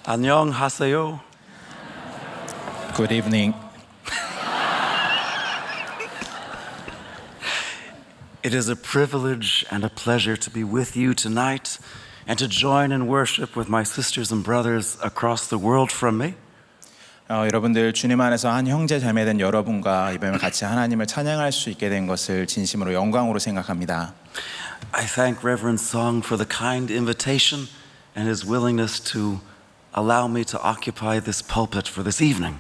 안녕하세요. Good evening. It is a privilege and a pleasure to be with you tonight and to join in worship with my sisters and brothers across the world from me. 여러분들 주님 안에서 한 형제 자매된 여러분과 이번에 같이 하나님을 찬양할 수 있게 된 것을 진심으로 영광으로 생각합니다. I thank Reverend Song for the kind invitation and his willingness to allow me to occupy this pulpit for this evening.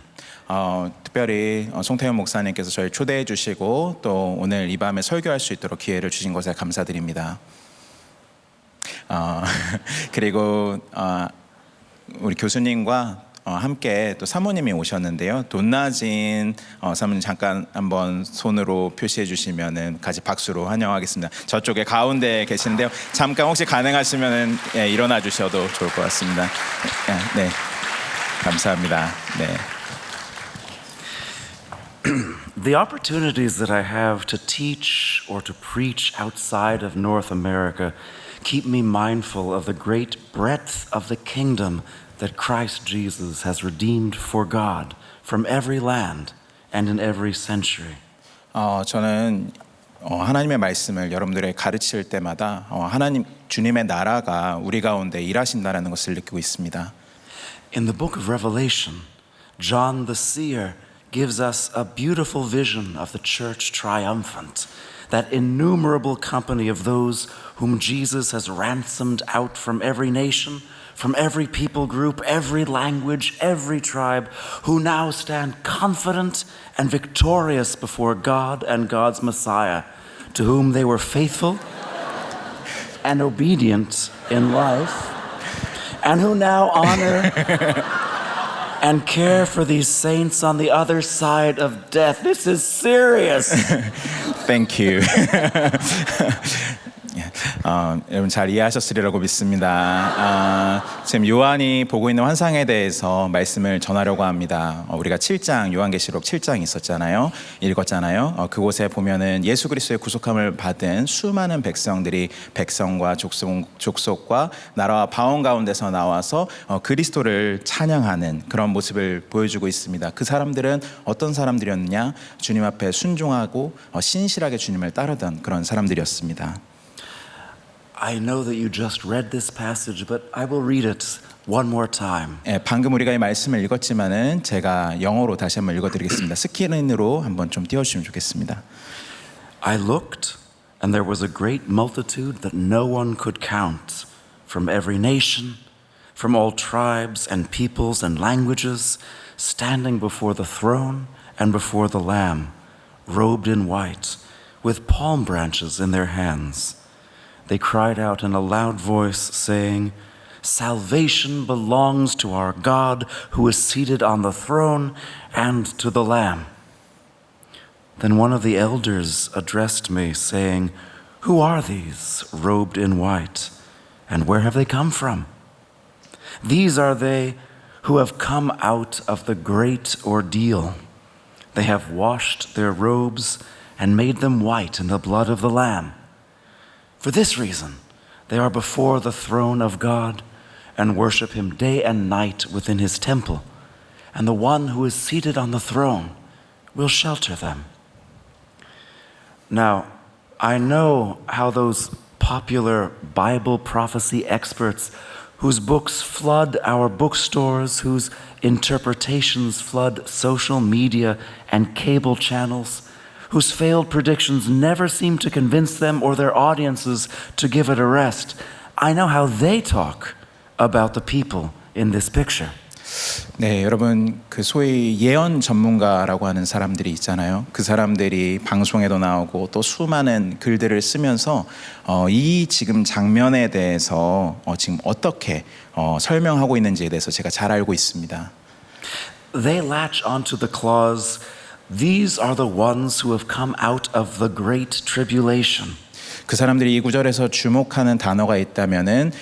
특별히 송태현 목사님께서 저희 초대해 주시고 또 오늘 이 밤에 설교할 수 있도록 기회를 주신 것에 감사드립니다. 그리고 우리 교수님과 함께 또 사모님이 오셨는데요. 돈나진 사모님 잠깐 한번 손으로 표시해 주시면은 같이 박수로 환영하겠습니다. 저쪽에 가운데 계신데요. 잠깐 혹시 가능하시면은 일어나 주셔도 좋을 것 같습니다. 네, 감사합니다. 네. The opportunities that I have to teach or to preach outside of North America keep me mindful of the great breadth of the kingdom that Christ Jesus has redeemed for God from every land and in every century. 저는 하나님의 말씀을 여러분들에게 가르칠 때마다 하나님 주님의 나라가 우리 가운데 일하신다라는 것을 느끼고 있습니다. In the book of Revelation, John the seer gives us a beautiful vision of the church triumphant, that innumerable company of those whom Jesus has ransomed out from every nation, from every people group, every language, every tribe, who now stand confident and victorious before God and God's Messiah, to whom they were faithful and obedient in life, and who now honor and care for these saints on the other side of death. This is serious. Thank you. 여러분 잘 이해하셨으리라고 믿습니다. 지금 요한이 보고 있는 환상에 대해서 말씀을 전하려고 합니다. 우리가 7장 요한계시록 7장 있었잖아요. 읽었잖아요. 그곳에 보면은 예수 그리스도의 구속함을 받은 수많은 백성들이 백성과 족속과 나라와 바온 가운데서 나와서 그리스도를 찬양하는 그런 모습을 보여주고 있습니다. 그 사람들은 어떤 사람들이었느냐? 주님 앞에 순종하고 신실하게 주님을 따르던 그런 사람들이었습니다. I know that you just read this passage, but I will read it one more time. 방금 우리가 이 말씀을 읽었지만은 제가 영어로 다시 한번 읽어드리겠습니다. 스크린으로 한번 좀 띄워주시면 좋겠습니다. I looked, and there was a great multitude that no one could count, from every nation, from all tribes and peoples and languages, standing before the throne and before the Lamb, robed in white, with palm branches in their hands. They cried out in a loud voice, saying, "Salvation belongs to our God who is seated on the throne and to the Lamb." Then one of the elders addressed me, saying, "Who are these robed in white, and where have they come from?" "These are they who have come out of the great ordeal. They have washed their robes and made them white in the blood of the Lamb. For this reason, they are before the throne of God and worship him day and night within his temple, and the one who is seated on the throne will shelter them." Now, I know how those popular Bible prophecy experts whose books flood our bookstores, whose interpretations flood social media and cable channels, whose failed predictions never seem to convince them or their audiences to give it a rest. I know how they talk about the people in this picture. 네, 여러분 그 소위 예언 전문가라고 하는 사람들이 있잖아요. 그 사람들이 방송에도 나오고 또 수많은 글들을 쓰면서 이 지금 장면에 대해서 지금 어떻게 설명하고 있는지에 대해서 제가 잘 알고 있습니다. They latch onto the clause, "These are the ones who have come out of the great tribulation." 그 사람들이 이 구절에서 주목하는 단어가 있다면은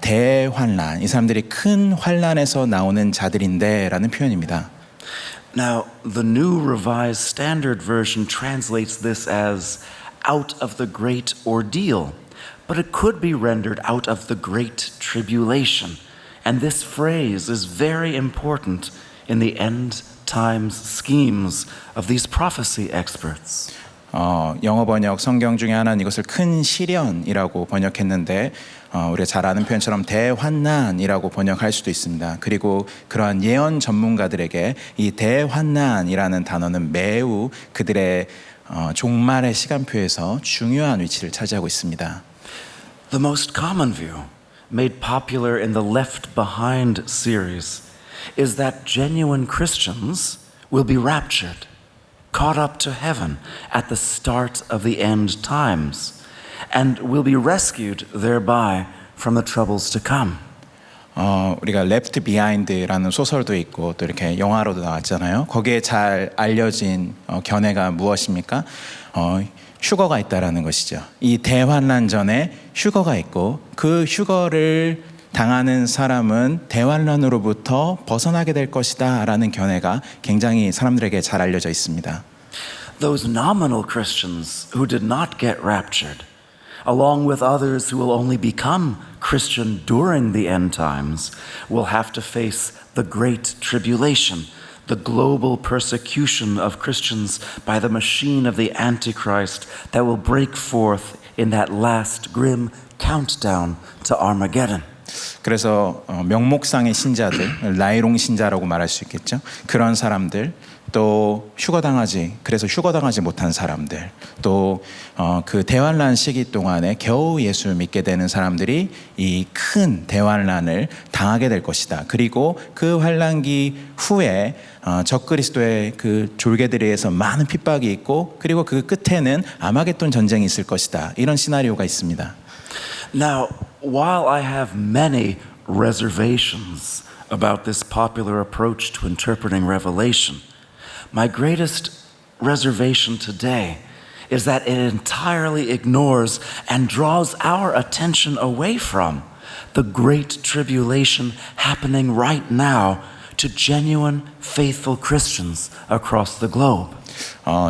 대환란, 이 사람들이 큰 환란에서 나오는 자들인데라는 표현입니다. Now, the New Revised Standard Version translates this as out of the great ordeal, but it could be rendered out of the great tribulation. And this phrase is very important in the end times schemes of these prophecy experts. 영어 번역 성경 중에 하나는 이것을 큰 시련이라고 번역했는데 우리가 잘 아는 표현처럼 대환난이라고 번역할 수도 있습니다. 그리고 그러한 예언 전문가들에게 이 대환난이라는 단어는 매우 그들의 종말의 시간표에서 중요한 위치를 차지하고 있습니다. The most common view, made popular in the Left Behind series, is that genuine Christians will be raptured, caught up to heaven at the start of the end times, and will be rescued thereby from the troubles to come. 우리가 Left Behind라는 소설도 있고 또 이렇게 영화로도 나왔잖아요. 거기에 잘 알려진 견해가 무엇입니까? 휴거가 있다라는 것이죠. 이 대환난 전에 휴거가 있고 그 휴거를 당하는 사람은 대환난으로부터 벗어나게 될 것이다라는 견해가 굉장히 사람들에게 잘 알려져 있습니다. Those nominal Christians who did not get raptured, along with others who will only become Christian during the end times, will have to face the Great Tribulation, the global persecution of Christians by the machine of the Antichrist that will break forth in that last grim countdown to Armageddon. 그래서 명목상의 신자들, 라이롱 신자라고 말할 수 있겠죠. 그런 사람들, 또 그래서 휴거당하지 못한 사람들, 또 그 대환란 시기 동안에 겨우 예수 믿게 되는 사람들이 이 큰 대환란을 당하게 될 것이다. 그리고 그 환란기 후에 적그리스도의 그 졸개들에 의해서 많은 핍박이 있고, 그리고 그 끝에는 아마겟돈 전쟁이 있을 것이다. 이런 시나리오가 있습니다. Now, while I have many reservations about this popular approach to interpreting Revelation, my greatest reservation today is that it entirely ignores and draws our attention away from the great tribulation happening right now to genuine, faithful Christians across the globe.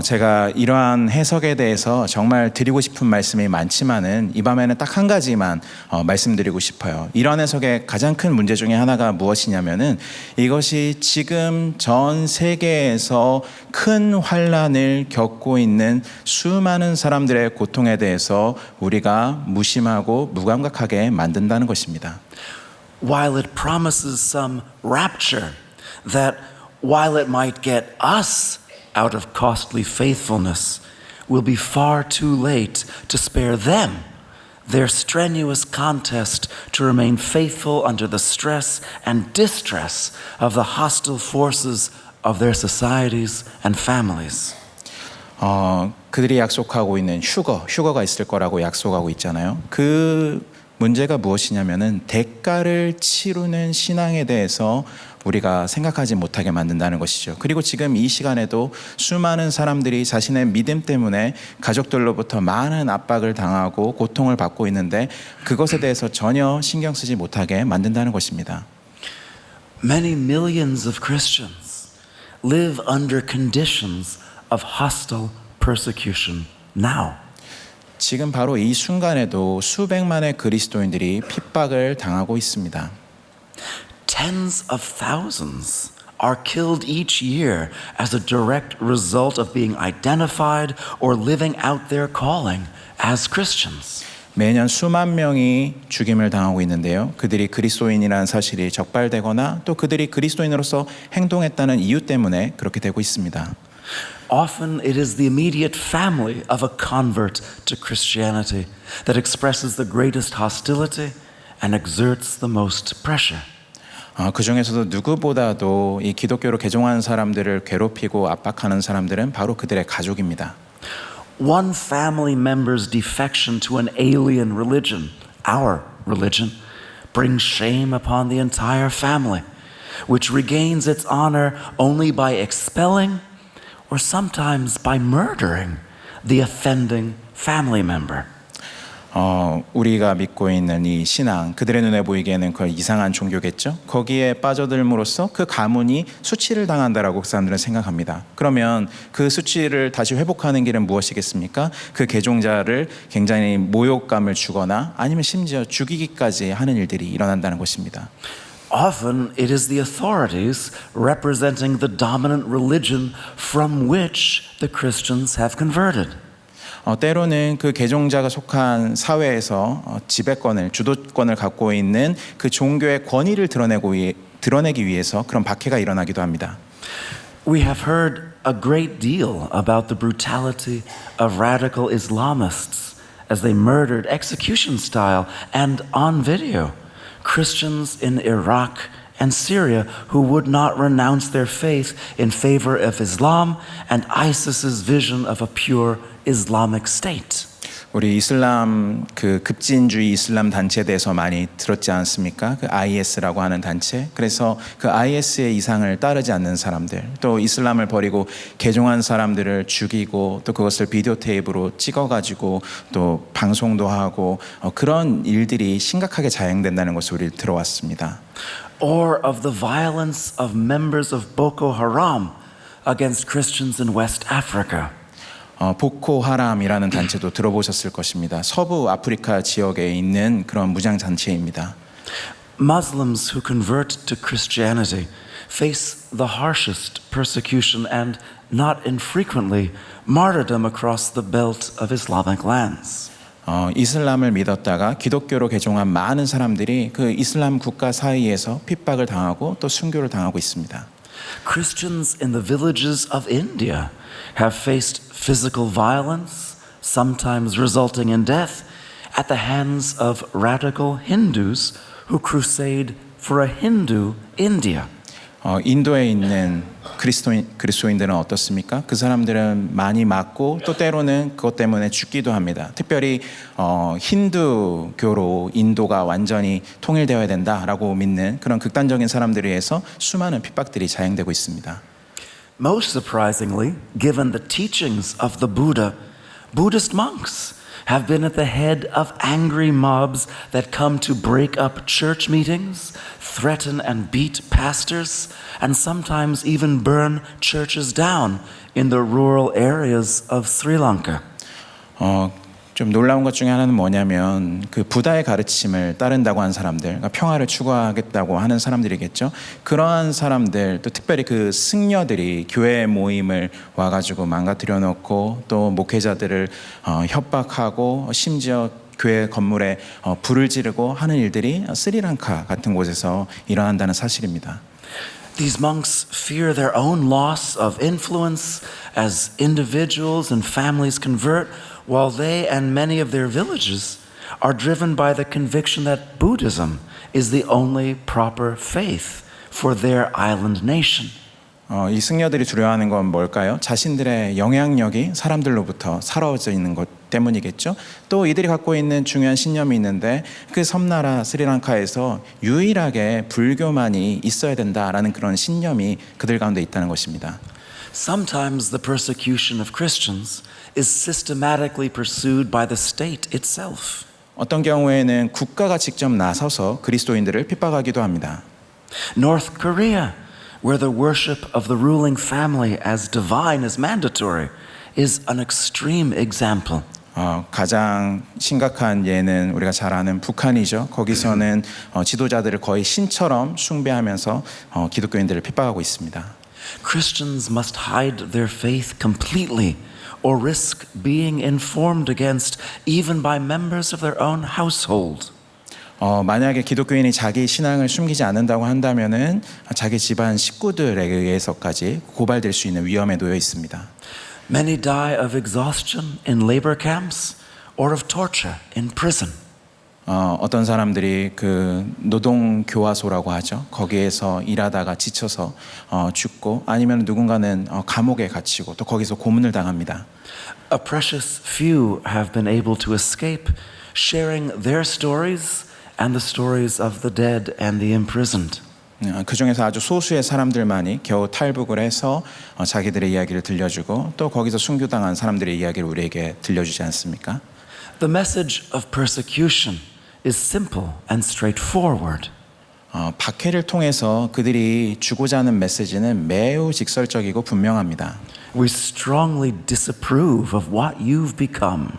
제가 이러한 해석에 대해서 정말 드리고 싶은 말씀이 많지만은 이 밤에는 딱 한 가지만 말씀드리고 싶어요. 이러한 해석의 가장 큰 문제 중에 하나가 무엇이냐면은 이것이 지금 전 세계에서 큰 환란을 겪고 있는 수많은 사람들의 고통에 대해서 우리가 무심하고 무감각하게 만든다는 것입니다. While it promises some rapture, that while it might get us out of costly faithfulness, will be far too late to spare them their strenuous contest to remain faithful under the stress and distress of the hostile forces of their societies and families. 그들이 약속하고 있는 휴거가 있을 거라고 약속하고 있잖아요. 그 문제가 무엇이냐면은 대가를 치르는 신앙에 대해서 우리가 생각하지 못하게 만든다는 것이죠. 그리고 지금 이 시간에도 수많은 사람들이 자신의 믿음 때문에 가족들로부터 많은 압박을 당하고 고통을 받고 있는데 그것에 대해서 전혀 신경 쓰지 못하게 만든다는 것입니다. Many millions of Christians live under conditions of hostile persecution now. 지금 바로 이 순간에도 수백만의 그리스도인들이 핍박을 당하고 있습니다. Tens of thousands are killed each year as a direct result of being identified or living out their calling as Christians. 매년 수만 명이 죽임을 당하고 있는데요. 그들이 그리스도인이라는 사실이 적발되거나 또 그들이 그리스도인으로서 행동했다는 이유 때문에 그렇게 되고 있습니다. Often it is the immediate family of a convert to Christianity that expresses the greatest hostility and exerts the most pressure. 그 중에서도 누구보다도 이 기독교로 개종한 사람들을 괴롭히고 압박하는 사람들은 바로 그들의 가족입니다. One family member's defection to an alien religion, our religion, brings shame upon the entire family, which regains its honor only by expelling or sometimes by murdering the offending family member. 우리가 믿고 있는 이 신앙, 그들의 눈에 보이기에는 그 이상한 종교겠죠. 거기에 빠져들므로써 그 가문이 수치를 당한다라고 그 사람들은 생각합니다. 그러면 그 수치를 다시 회복하는 길은 무엇이겠습니까? 그 개종자를 굉장히 모욕감을 주거나 아니면 심지어 죽이기까지 하는 일들이 일어난다는 것입니다. Often it is the authorities representing the dominant religion from which the Christians have converted. 때로는 그 개종자가 속한 사회에서 지배권을, 주도권을 갖고 있는 그 종교의 권위를 드러내기 위해서 그런 박해가 일어나기도 합니다. We have heard a great deal about the brutality of radical Islamists as they murdered execution style and on video Christians in Iraq and Syria who would not renounce their faith in favor of Islam and ISIS's vision of a pure Islamic state. 우리 이슬람 그 급진주의 이슬람 단체에 대해서 많이 들었지 않습니까? 그 IS라고 하는 단체. 그래서 그 IS의 이상을 따르지 않는 사람들, 또 이슬람을 버리고 개종한 사람들을 죽이고 또 그것을 비디오 테이프로 찍어가지고 또 방송도 하고 그런 일들이 심각하게 자행된다는 것을 우리 들어왔습니다. Or of the violence of members of Boko Haram against Christians in West Africa. 보코하람이라는 단체도 들어보셨을 것입니다. 서부 아프리카 지역에 있는 그런 무장 단체입니다. Muslims who convert to Christianity face the harshest persecution and not infrequently martyrdom across the belt of Islamic lands. 이슬람을 믿었다가 기독교로 개종한 많은 사람들이 그 이슬람 국가 사이에서 핍박을 당하고 또 순교를 당하고 있습니다. Christians in the villages of India have faced physical violence, sometimes resulting in death, at the hands of radical Hindus who crusade for a Hindu India. 인도에 있는 그리스도인들은 어떻습니까? 그 사람들은 많이 맞고 또 때로는 그것 때문에 죽기도 합니다. 특별히 힌두교로 인도가 완전히 통일되어야 된다라고 믿는 그런 극단적인 사람들에 의해서 수많은 핍박들이 자행되고 있습니다. Most surprisingly, given the teachings of the Buddha, Buddhist monks have been at the head of angry mobs that come to break up church meetings, threaten and beat pastors, and sometimes even burn churches down in the rural areas of Sri Lanka. 좀 놀라운 것 중에 하나는 뭐냐면 그 부다의 가르침을 따른다고 하는 사람들, 그러니까 평화를 추구하겠다고 하는 사람들이겠죠. 그러한 사람들, 또 특별히 그 승려들이 교회 모임을 와가지고 망가뜨려 놓고 또 목회자들을 협박하고 심지어 교회 건물에 불을 지르고 하는 일들이 스리랑카 같은 곳에서 일어난다는 사실입니다. These monks fear their own loss of influence as individuals and families convert, while they and many of their villages are driven by the conviction that Buddhism is the only proper faith for their island nation. 이 승려들이 두려워하는 건 뭘까요? 자신들의 영향력이 사람들로부터 사라져 있는 것 때문이겠죠. 또 이들이 갖고 있는 중요한 신념이 있는데 그 섬나라 스리랑카에서 유일하게 불교만이 있어야 된다라는 그런 신념이 그들 가운데 있다는 것입니다. Sometimes the persecution of Christians is systematically pursued by the state itself. 어떤 경우에는 국가가 직접 나서서 그리스도인들을 핍박하기도 합니다. North Korea, where the worship of the ruling family as divine is mandatory, is an extreme example. 가장 심각한 예는 우리가 잘 아는 북한이죠. 거기서는 지도자들을 거의 신처럼 숭배하면서 기독교인들을 핍박하고 있습니다. Christians must hide their faith completely or risk being informed against even by members of their own household. 만약에 기독교인이 자기 신앙을 숨기지 않는다고 한다면은 자기 집안 식구들에 의해서까지 고발될 수 있는 위험에 놓여 있습니다. Many die of exhaustion in labor camps or of torture in prison. 어떤 사람들이 그 노동 교화소라고 하죠. 거기에서 일하다가 지쳐서 죽고 아니면 누군가는 감옥에 갇히고 또 거기서 고문을 당합니다. A precious few have been able to escape, sharing their stories and the stories of the dead and the imprisoned. 그 중에서 아주 소수의 사람들만이 겨우 탈북을 해서 자기들의 이야기를 들려주고 또 거기서 순교당한 사람들의 이야기를 우리에게 들려주지 않습니까? The message of persecution is simple and straightforward. 박해를 통해서 그들이 주고자 하는 메시지는 매우 직설적이고 분명합니다. We strongly disapprove of what you've become.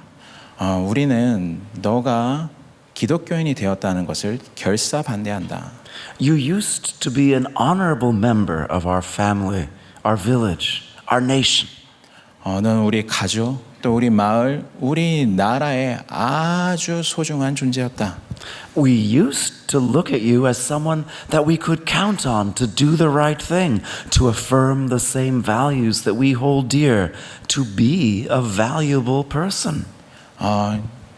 우리는 너가 기독교인이 되었다는 것을 결사 반대한다. You used to be an honorable member of our family, our village, our nation. 넌 우리 가족, 또 우리 마을, 우리 나라의 아주 소중한 존재였다. We used to look at you as someone that we could count on to do the right thing, to affirm the same values that we hold dear, to be a valuable person.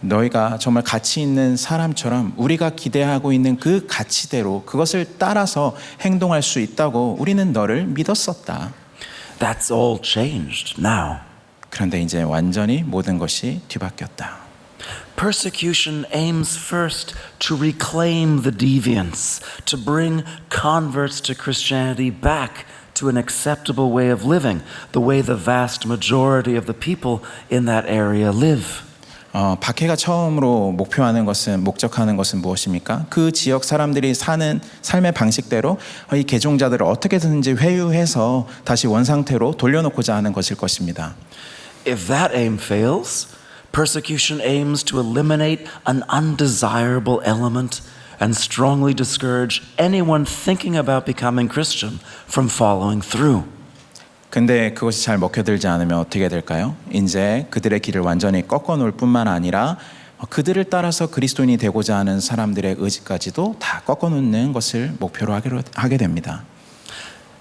너희가 정말 가치 있는 사람처럼 우리가 기대하고 있는 그 가치대로 그것을 따라서 행동할 수 있다고 우리는 너를 믿었었다. That's all changed now. 그런데 이제 완전히 모든 것이 뒤바뀌었다. Persecution aims first to reclaim the deviants, to bring converts to Christianity back to an acceptable way of living, the way the vast majority of the people in that area live. 박해가 처음으로 목적하는 것은 무엇입니까? 그 지역 사람들이 사는 삶의 방식대로 이 개종자들을 어떻게든지 회유해서 다시 원상태로 돌려놓고자 하는 것일 것입니다. If that aim fails, persecution aims to eliminate an undesirable element and strongly discourage anyone thinking about becoming Christian from following through. 근데 그것이 잘 먹혀들지 않으면 어떻게 될까요? 이제 그들의 길을 완전히 꺾어 놓을 뿐만 아니라 그들을 따라서 그리스도인이 되고자 하는 사람들의 의지까지도 다 꺾어 놓는 것을 목표로 하게 됩니다.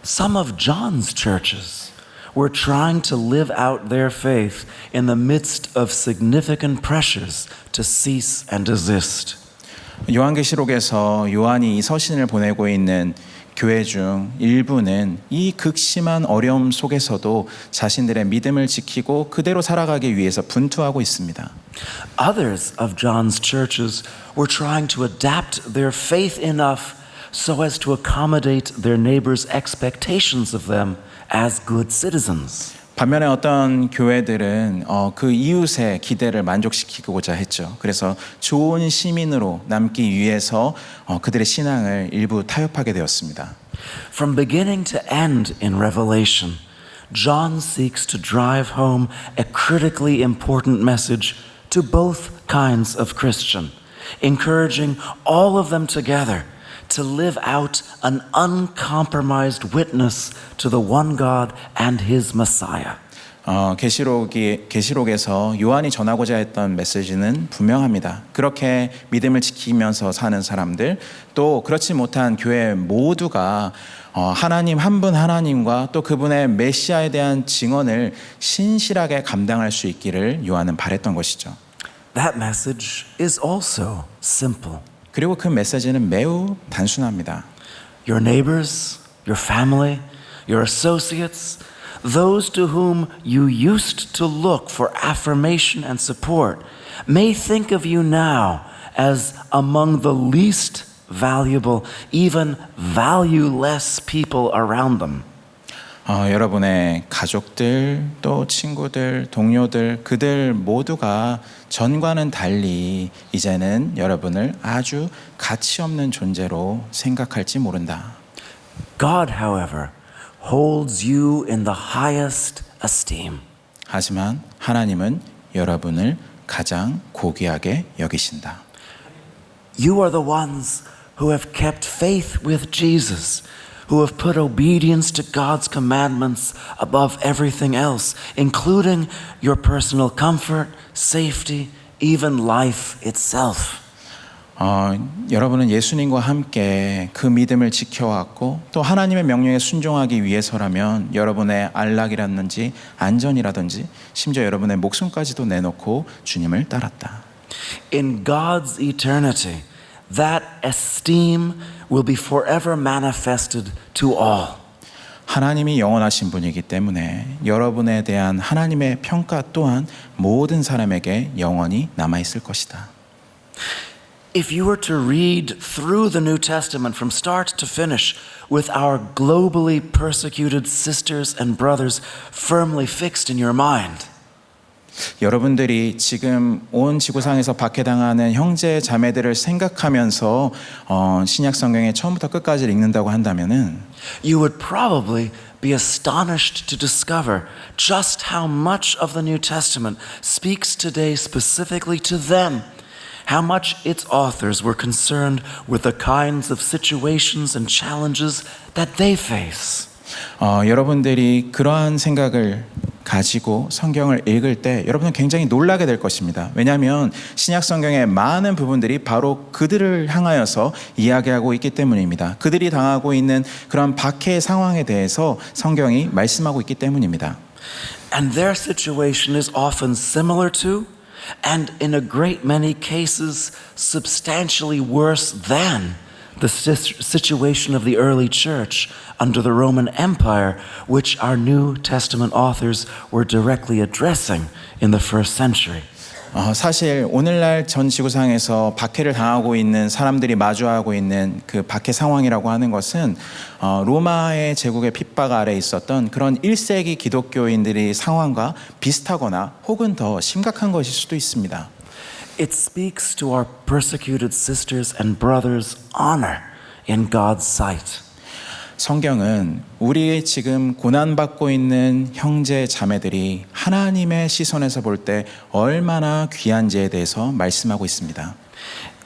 Some of John's churches were trying to live out their faith in the midst of significant pressures to cease and desist. 요한계시록에서 요한이 이 서신을 보내고 있는 교회 중 일부는 이 극심한 어려움 속에서도 자신들의 믿음을 지키고 그대로 살아가기 위해서 분투하고 있습니다. Others of John's churches were trying to adapt their faith enough so as to accommodate their neighbors' expectations of them as good citizens. 반면에 어떤 교회들은 그 이웃의 기대를 만족시키고자 했죠. 그래서 좋은 시민으로 남기 위해서 그들의 신앙을 일부 타협하게 되었습니다. From beginning to end in Revelation, John seeks to drive home a critically important message to both kinds of Christian, encouraging all of them together to live out an uncompromised witness to the one God and His Messiah. 계시록에서 요한이 전하고자 했던 메시지는 분명합니다. 그렇게 믿음을 지키면서 사는 사람들, 또 그렇지 못한 교회 모두가 하나님 한 분 하나님과 또 그분의 메시아에 대한 증언을 신실하게 감당할 수 있기를 요한은 바랬던 것이죠. That message is also simple. 그리고 그 메시지는 매우 단순합니다. Your neighbors, your family, your associates, those to whom you used to look for affirmation and support may think of you now as among the least valuable, even valueless people around them. 여러분의 가족들, 또 친구들, 동료들, 그들 모두가 전과는 달리 이제는 여러분을 아주 가치 없는 존재로 생각할지 모른다. God, however, holds you in the highest esteem. 하지만 하나님은 여러분을 가장 고귀하게 여기신다. You are the ones who have kept faith with Jesus, who have put obedience to God's commandments above everything else, including your personal comfort, safety, even life itself. 여러분은 예수님과 함께 그 믿음을 지켜왔고 또 하나님의 명령에 순종하기 위해서라면 여러분의 안락이라든지 안전이라든지 심지어 여러분의 목숨까지도 내놓고 주님을 따랐다. In God's eternity, that esteem will be forever manifested to all. 하나님이 영원하신 분이기 때문에 여러분에 대한 하나님의 평가 또한 모든 사람에게 영원히 남아있을 것이다. If you were to read through the New Testament from start to finish with our globally persecuted sisters and brothers firmly fixed in your mind, 여러분들이 지금 온 지구상에서 박해당하는 형제 자매들을 생각하면서 신약 성경의 처음부터 끝까지 읽는다고 한다면은 you would probably be astonished to discover just how much of the New Testament speaks today specifically to them how much its authors were concerned with the kinds of situations and challenges that they face. 여러분들이 그러한 생각을 가지고 성경을 읽을 때 여러분은 굉장히 놀라게 될 것입니다. 왜냐하면 신약 성경의 많은 부분들이 바로 그들을 향하여서 이야기하고 있기 때문입니다. 그들이 당하고 있는 그런 박해의 상황에 대해서 성경이 말씀하고 있기 때문입니다. And their situation is often similar to, and in a great many cases, substantially worse than the situation of the early church under the Roman Empire, which our New Testament authors were directly addressing in the first century. 사실 오늘날 전 지구상에서 박해를 당하고 있는 사람들이 마주하고 있는 그 박해 상황이라고 하는 것은 로마의 제국의 핍박 아래 있었던 그런 1세기 기독교인들의 상황과 비슷하거나 혹은 더 심각한 것일 수도 있습니다. It speaks to our persecuted sisters and brothers' honor in God's sight. 성경은 우리 지금 고난받고 있는 형제 자매들이 하나님의 시선에서 볼 때 얼마나 귀한지에 대해서 말씀하고 있습니다.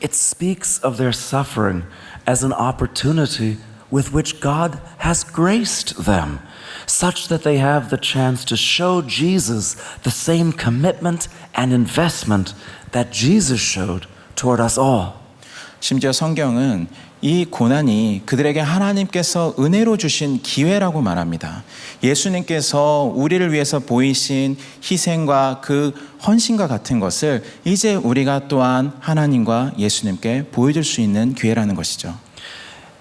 It speaks of their suffering as an opportunity with which God has graced them, such that they have the chance to show Jesus the same commitment and investment that Jesus showed toward us all. 심지어 성경은 이 고난이 그들에게 하나님께서 은혜로 주신 기회라고 말합니다. 예수님께서 우리를 위해서 보이신 희생과 그 헌신과 같은 것을 이제 우리가 또한 하나님과 예수님께 보여줄 수 있는 기회라는 것이죠.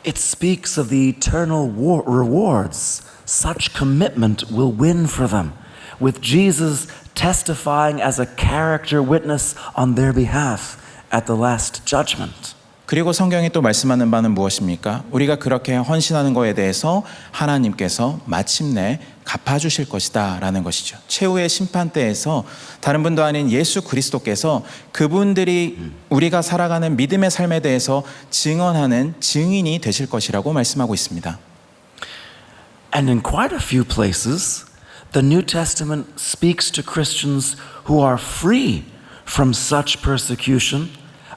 It speaks of the eternal rewards such commitment will win for them, with Jesus testifying as a character witness on their behalf at the last judgment. 그리고 성경이 또 말씀하는 바는 무엇입니까? 우리가 그렇게 헌신하는 것에 대해서 하나님께서 마침내 갚아주실 것이다 라는 것이죠. 최후의 심판대에서 다른 분도 아닌 예수 그리스도께서 그분들이 우리가 살아가는 믿음의 삶에 대해서 증언하는 증인이 되실 것이라고 말씀하고 있습니다. And in quite a few places, the New Testament speaks to Christians who are free from such persecution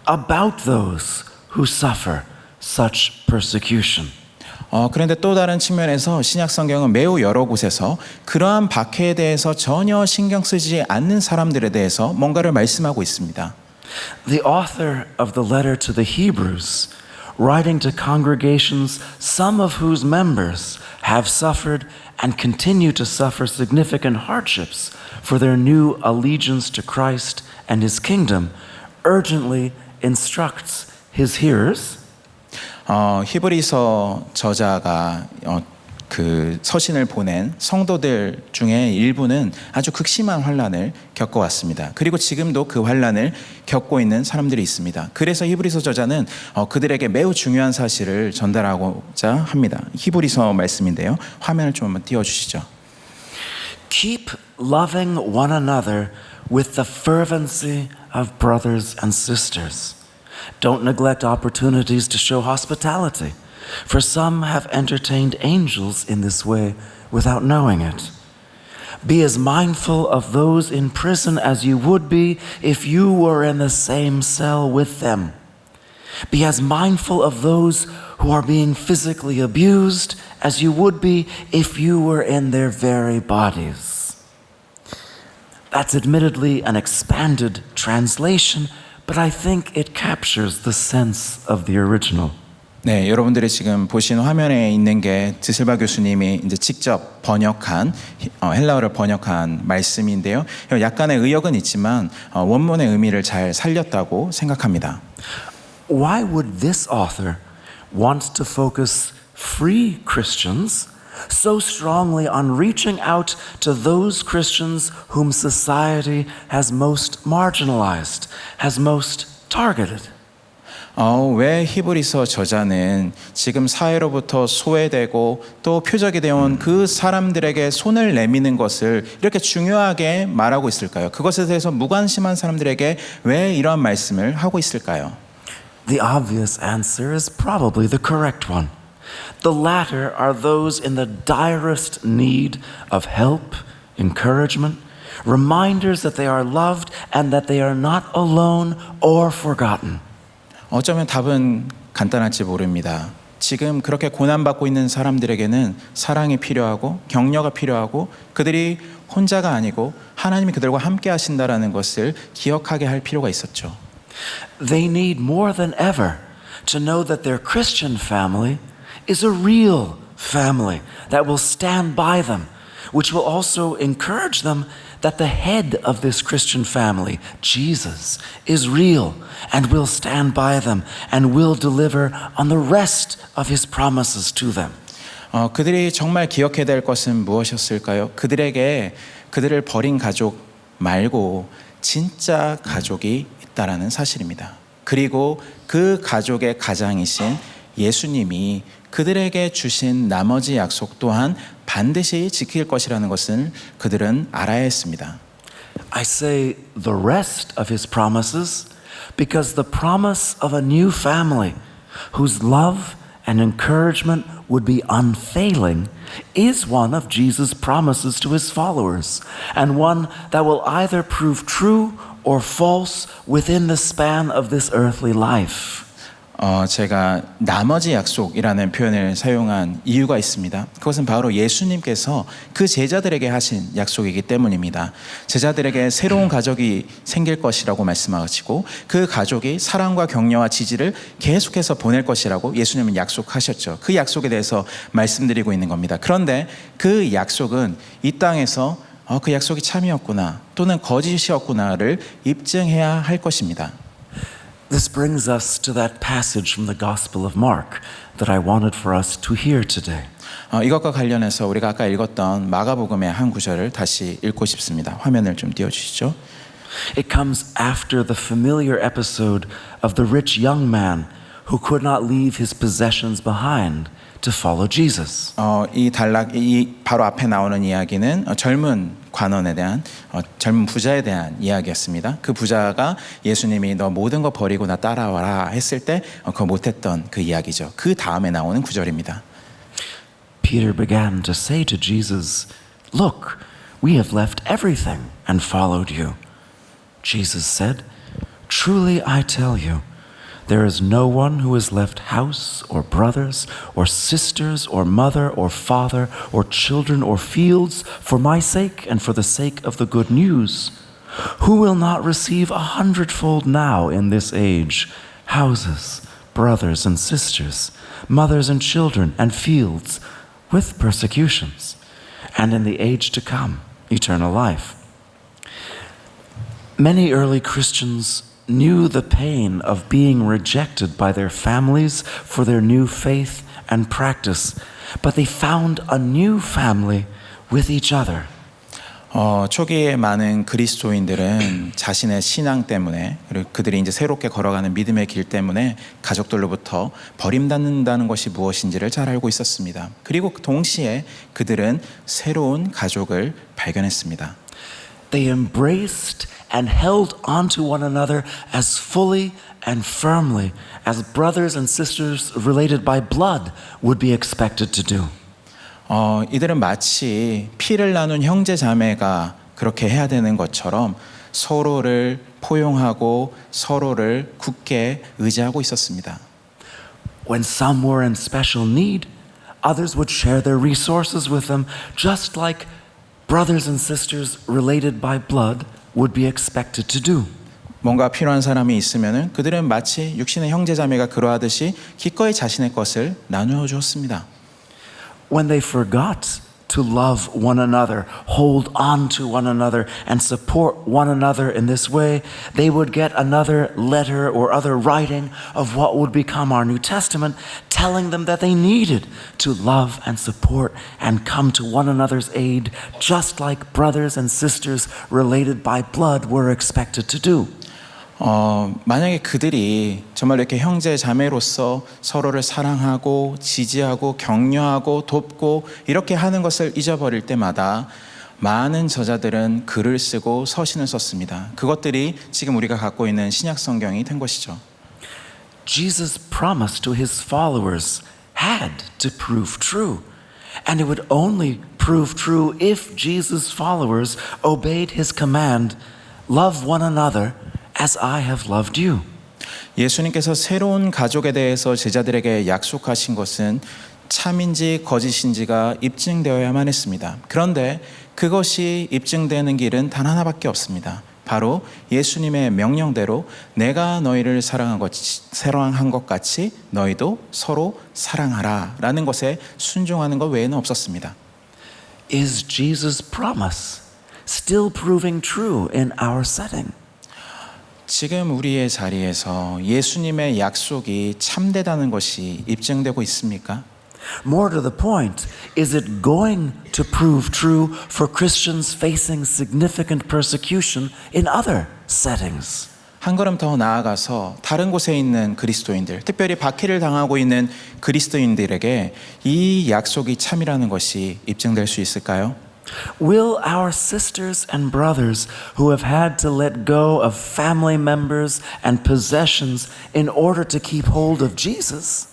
about those who suffer such persecution. 그런데 또 다른 측면에서 신약 성경은 매우 여러 곳에서 그러한 박해에 대해서 전혀 신경 쓰지 않는 사람들에 대해서 뭔가를 말씀하고 있습니다. The author of the letter to the Hebrews, writing to congregations, some of whose members have suffered and continue to suffer significant hardships for their new allegiance to Christ and His kingdom, urgently instructs his hearers. 히브리서 저자가 그 서신을 보낸 성도들 중에 일부는 아주 극심한 환난을 겪어왔습니다. 그리고 지금도 그 환난을 겪고 있는 사람들이 있습니다. 그래서 히브리서 저자는 그들에게 매우 중요한 사실을 전달하고자 합니다. 히브리서 말씀인데요. 화면을 좀 한번 띄워주시죠. Keep loving one another with the fervency of brothers and sisters. Don't neglect opportunities to show hospitality, for some have entertained angels in this way without knowing it. Be as mindful of those in prison as you would be if you were in the same cell with them. Be as mindful of those who are being physically abused as you would be if you were in their very bodies. That's admittedly an expanded translation, but I think it captures the sense of the original. 네, 여러분들이 지금 보신 화면에 있는 게 드실바 교수님이 이제 직접 번역한 헬라어를 번역한 말씀인데요. 약간의 의역은 있지만 원문의 의미를 잘 살렸다고 생각합니다. Why would this author want to focus free Christians so strongly on reaching out to those Christians whom society has most marginalized, has most targeted? 왜 히브리서 저자는 지금 사회로부터 소외되고 또 표적이 되어온 그 사람들에게 손을 내미는 것을 이렇게 중요하게 말하고 있을까요? 그것에 대해서 무관심한 사람들에게 왜 이러한 말씀을 하고 있을까요? The obvious answer is probably the correct one. The latter are those in the direst need of help, encouragement, reminders that they are loved and that they are not alone or forgotten. 어쩌면 답은 간단할지 모릅니다. 지금 그렇게 고난받고 있는 사람들에게는 사랑이 필요하고 격려가 필요하고 그들이 혼자가 아니고 하나님이 그들과 함께 하신다라는 것을 기억하게 할 필요가 있었죠. They need more than ever to know that their Christian family is a real family that will stand by them, which will also encourage them that the head of this Christian family, Jesus, is real and will stand by them and will deliver on the rest of his promises to them. 그들이 정말 기억해야 될 것은 무엇이었을까요? 그들에게 그들을 버린 가족 말고 진짜 가족이 있다라는 사실입니다. 그리고 그 가족의 가장이신 예수님이 그들에게 주신 나머지 약속 또한 반드시 지킬 것이라는 것을 그들은 알아야 했습니다. I say the rest of his promises because the promise of a new family whose love and encouragement would be unfailing is one of Jesus' promises to his followers, and one that will either prove true or false within the span of this earthly life. 제가 나머지 약속이라는 표현을 사용한 이유가 있습니다. 그것은 바로 예수님께서 그 제자들에게 하신 약속이기 때문입니다. 제자들에게 새로운 가족이 생길 것이라고 말씀하시고 그 가족이 사랑과 격려와 지지를 계속해서 보낼 것이라고 예수님은 약속하셨죠. 그 약속에 대해서 말씀드리고 있는 겁니다. 그런데 그 약속은 이 땅에서 그 약속이 참이었구나 또는 거짓이었구나를 입증해야 할 것입니다. This brings us to that passage from the Gospel of Mark that I wanted for us to hear today. 이것과 관련해서 우리가 아까 읽었던 마가복음의 한 구절을 다시 읽고 싶습니다. 화면을 좀 띄워주시죠. It comes after the familiar episode of the rich young man who could not leave his possessions behind to follow Jesus. 이 바로 앞에 나오는 이야기는 젊은 관원에 대한 젊은 부자에 대한 이야기였습니다. 그 부자가 예수님이 너 모든 거 버리고 나 따라와라 했을 때 그거 못했던 그 이야기죠. 그 다음에 나오는 구절입니다. Peter began to say to Jesus, "Look, we have left everything and followed you." Jesus said, "Truly I tell you, there is no one who has left house or brothers or sisters or mother or father or children or fields for my sake and for the sake of the good news, who will not receive 100-fold now in this age houses, brothers and sisters, mothers and children and fields with persecutions, and in the age to come eternal life." Many early Christians knew the pain of being rejected by their families for their new faith and practice, but they found a new family with each other. 초기에 많은 그리스도인들은 자신의 신앙 때문에 그리고 그들이 이제 새롭게 걸어가는 믿음의 길 때문에 가족들로부터 버림받는다는 것이 무엇인지를 잘 알고 있었습니다. 그리고 동시에 그들은 새로운 가족을 발견했습니다. They embraced and held onto one another as fully and firmly as brothers and sisters related by blood would be expected to do. 이들은 마치 피를 나눈 형제 자매가 그렇게 해야 되는 것처럼 서로를 포용하고 서로를 굳게 의지하고 있었습니다. When some were in special need, others would share their resources with them, just like brothers and sisters related by blood would be expected to do. 뭔가 필요한 사람이 있으면은 그들은 마치 육신의 형제 자매가 그러하듯이 기꺼이 자신의 것을 나누어 주었습니다. When they forgot to love one another, hold on to one another, and support one another in this way, they would get another letter or other writing of what would become our New Testament, telling them that they needed to love and support and come to one another's aid, just like brothers and sisters related by blood were expected to do. 만약에 그들이 정말 이렇게 형제 자매로서 서로를 사랑하고 지지하고 격려하고 돕고 이렇게 하는 것을 잊어버릴 때마다 많은 저자들은 글을 쓰고 서신을 썼습니다. 그것들이 지금 우리가 갖고 있는 신약 성경이 된 것이죠. Jesus' promise to his followers had to prove true. And it would only prove true if Jesus' followers obeyed his command, love one another as I have loved you. 예수님께서 새로운 가족에 대해서 제자들에게 약속하신 것은 참인지 거짓인지가 입증되어야만 했습니다. 그런데 그것이 입증되는 길은 단 하나밖에 없습니다. 바로 예수님의 명령대로 내가 너희를 사랑한 것 같이 너희도 서로 사랑하라 라는 것에 순종하는 것 외에는 없었습니다. Is Jesus' promise still proving true in our setting? 지금 우리의 자리에서 예수님의 약속이 참되다는 것이 입증되고 있습니까? More to the point, is it going to prove true for Christians facing significant persecution in other settings? 한 걸음 더 나아가서 다른 곳에 있는 그리스도인들, 특별히 박해를 당하고 있는 그리스도인들에게 이 약속이 참이라는 것이 입증될 수 있을까요? Will our sisters and brothers who have had to let go of family members and possessions in order to keep hold of Jesus?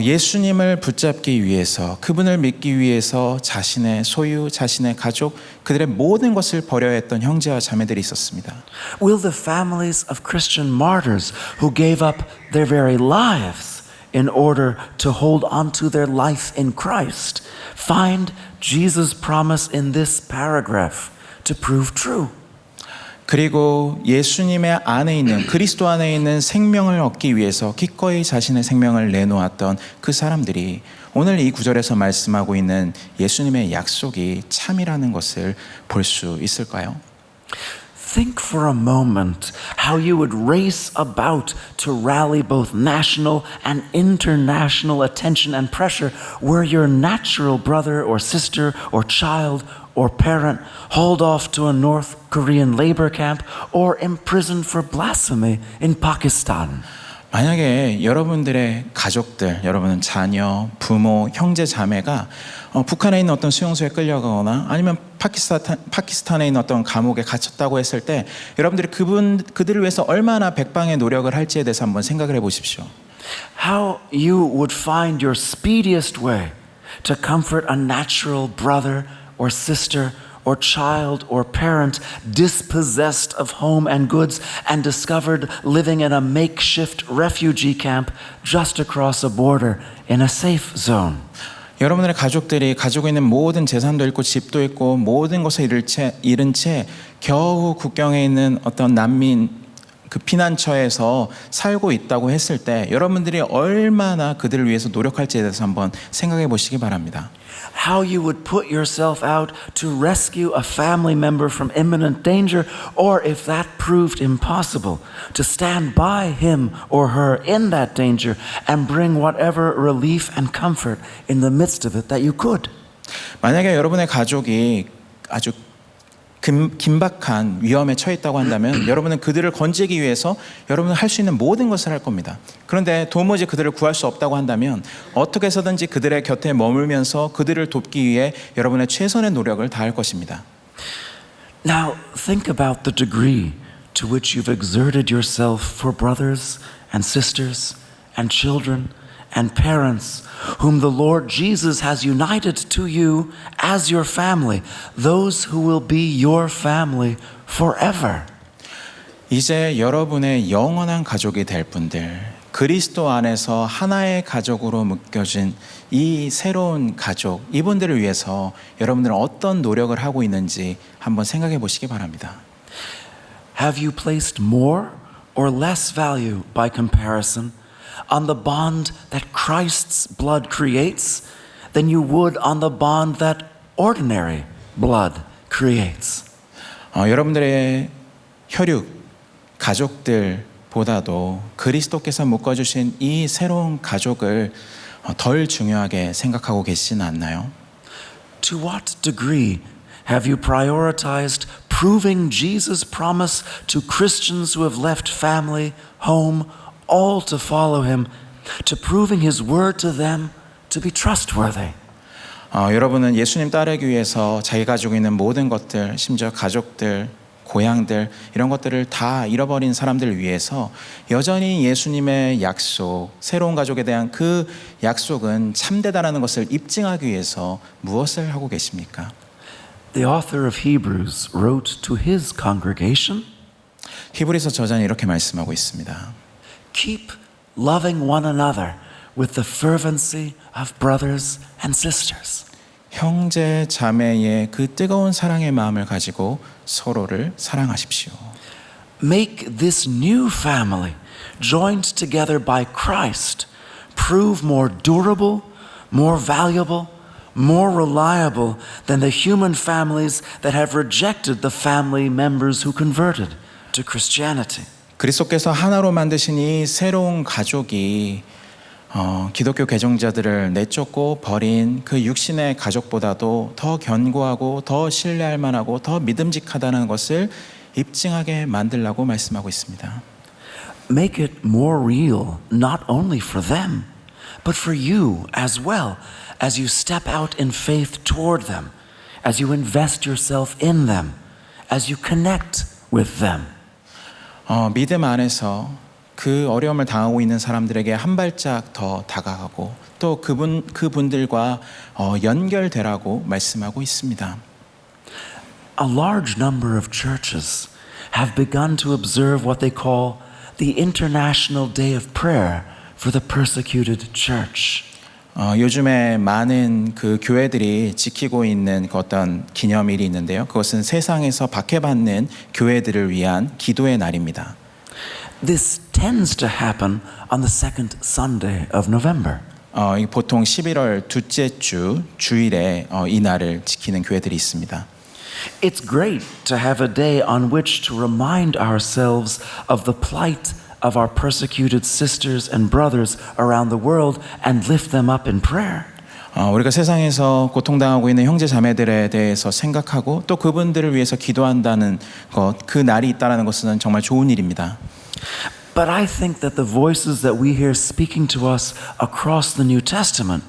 예수님을 붙잡기 위해서, 그분을 믿기 위해서 자신의 소유, 자신의 가족, 그들의 모든 것을 버려야 했던 형제와 자매들이 있었습니다. Will the families of Christian martyrs who gave up their very lives in order to hold on to their life in Christ find Jesus' promise in this paragraph to prove true? 그리고 예수님의 안에 있는, 그리스도 안에 있는 생명을 얻기 위해서 기꺼이 자신의 생명을 내놓았던 그 사람들이 오늘 이 구절에서 말씀하고 있는 예수님의 약속이 참이라는 것을 볼 수 있을까요? Think for a moment how you would race about to rally both national and international attention and pressure were your natural brother or sister or child or parent hauled off to a North Korean labor camp or imprisoned for blasphemy in Pakistan. 만약에 여러분들의 가족들, 여러분은 자녀, 부모, 형제, 자매가 북한에 있는 어떤 수용소에 끌려가거나 아니면 파키스탄에 있는 어떤 감옥에 갇혔다고 했을 때 여러분들이 그들을 위해서 얼마나 백방의 노력을 할지에 대해서 한번 생각을 해보십시오. How you would find your speediest way to comfort a natural brother or sister or child or parent dispossessed of home and goods and discovered living in a makeshift refugee camp just across a border in a safe zone. 여러분들의 가족들이 가지고 있는 모든 재산도 잃고 집도 잃고 모든 것을 잃은 채 겨우 국경에 있는 어떤 난민 그 피난처에서 살고 있다고 했을 때 여러분들이 얼마나 그들을 위해서 노력할지에 대해서 한번 생각해 보시기 바랍니다. How you would put yourself out to rescue a family member from imminent danger, or if that proved impossible, to stand by him or her in that danger and bring whatever relief and comfort in the midst of it that you could. 만약에 여러분의 가족이 아주 긴박한 위험에 처해 있다고 한다면 여러분은 그들을 건지기 위해서 여러분은 할 수 있는 모든 것을 할 겁니다. 그런데 도무지 그들을 구할 수 없다고 한다면 어떻게 해서든지 그들의 곁에 머물면서 그들을 돕기 위해 여러분의 최선의 노력을 다할 것입니다. Now think about the degree to which you've exerted yourself for brothers and sisters and children and parents whom the Lord Jesus has united to you as your family, those who will be your family forever. 이제 여러분의 영원한 가족이 될 분들, 그리스도 안에서 하나의 가족으로 묶여진 이 새로운 가족, 이분들을 위해서 여러분들은 어떤 노력을 하고 있는지 한번 생각해 보시기 바랍니다. Have you placed more or less value by comparison on the bond that Christ's blood creates than you would on the bond that ordinary blood creates? 여러분들의 혈육, 가족들보다도 그리스도께서 묶어주신 이 새로운 가족을 덜 중요하게 생각하고 계시지는 않나요? To what degree have you prioritized proving Jesus' promise to Christians who have left family, home, all to follow him, to proving his word to them to be trustworthy? 여러분은 예수님 따르기 위해서 자기가 가지고 있는 모든 것들, 심지어 가족들, 고향들 이런 것들을 다 잃어버린 사람들을 위해서 여전히 예수님의 약속, 새로운 가족에 대한 그 약속은 참되다라는 것을 입증하기 위해서 무엇을 하고 계십니까? The author of Hebrews wrote to his congregation, 히브리서 저자는 이렇게 말씀하고 있습니다. keep loving one another with the fervency of brothers and sisters. 형제 자매의 그 뜨거운 사랑의 마음을 가지고 서로를 사랑하십시오. Make this new family, joined together by Christ, prove more durable, more valuable, more reliable than the human families that have rejected the family members who converted to Christianity. 그리스도께서 하나로 만드신 이 새로운 가족이 기독교 개종자들을 내쫓고 버린 그 육신의 가족보다도 더 견고하고 더 신뢰할 만하고 더 믿음직하다는 것을 입증하게 만들라고 말씀하고 있습니다. Make it more real, not only for them, but for you as well, as you step out in faith toward them, as you invest yourself in them, as you connect with them. 믿음 안에서 그 어려움을 당하고 있는 사람들에게 한 발짝 더 다가가고 또 그분들과 연결되라고 말씀하고 있습니다. A large number of churches have begun to observe what they call the International Day of Prayer for the Persecuted Church. 요즘에 많은 그 교회들이 지키고 있는 그 어떤 기념일이 있는데요. 그것은 세상에서 박해받는 교회들을 위한 기도의 날입니다. This tends to happen on the second Sunday of November. 보통 11월 둘째 주일에 이 날을 지키는 교회들이 있습니다. It's great to have a day on which to remind ourselves of the plight of our persecuted sisters and brothers around the world and lift them up in prayer. 우리가 세상에서 고통당하고 있는 형제 자매들에 대해서 생각하고 또 그분들을 위해서 기도한다는 것, 그 날이 있다는 것은 정말 좋은 일입니다. But I think that the voices that we hear speaking to us across the New Testament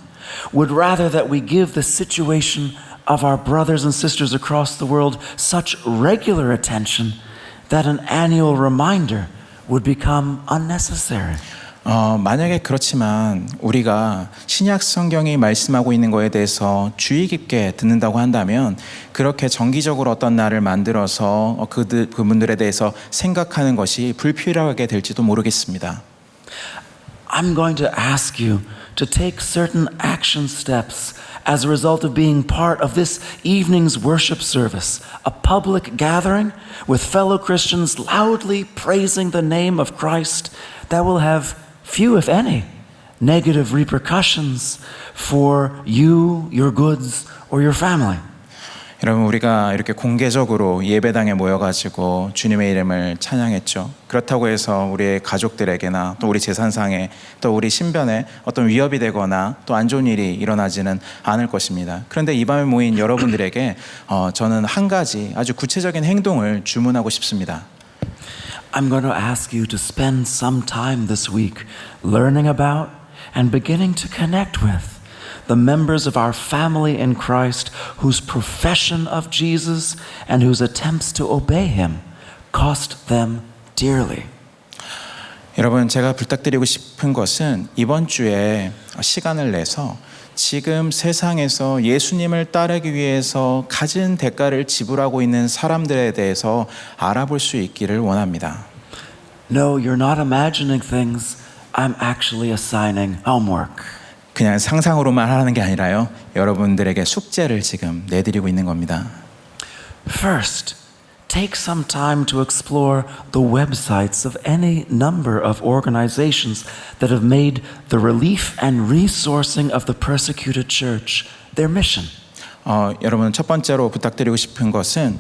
would rather that we give the situation of our brothers and sisters across the world such regular attention that an annual reminder would become unnecessary. 만약에 그렇지만 우리가 신약 성경이 말씀하고 있는 거에 대해서 주의 깊게 듣는다고 한다면 그렇게 정기적으로 어떤 날을 만들어서 그분들에 대해서 생각하는 것이 불필요하게 될지도 모르겠습니다. I'm going to ask you to take certain action steps as a result of being part of this evening's worship service, a public gathering with fellow Christians loudly praising the name of Christ that will have few, if any, negative repercussions for you, your goods, or your family. 여러분, 우리가 이렇게 공개적으로 예배당에 모여가지고 주님의 이름을 찬양했죠. 그렇다고 해서 우리의 가족들에게나 또 우리 재산상에 또 우리 신변에 어떤 위협이 되거나 또 안 좋은 일이 일어나지는 않을 것입니다. 그런데 이 밤에 모인 여러분들에게 저는 한 가지 아주 구체적인 행동을 주문하고 싶습니다. I'm going to ask you to spend some time this week learning about and beginning to connect with the members of our family in Christ whose profession of Jesus and whose attempts to obey Him cost them dearly. 여러분, 제가 부탁드리고 싶은 것은 이번 주에 시간을 내서 지금 세상에서 예수님을 따르기 위해서 가진 대가를 지불하고 있는 사람들에 대해서 알아볼 수 있기를 원합니다. No, you're not imagining things. I'm actually assigning homework. 그냥 상상으로만 하는 게 아니라요. 여러분들에게 숙제를 지금 내드리고 있는 겁니다. First, take some time to explore the websites of any number of organizations that have made the relief and resourcing of the persecuted church their mission. 여러분, 첫 번째로 부탁드리고 싶은 것은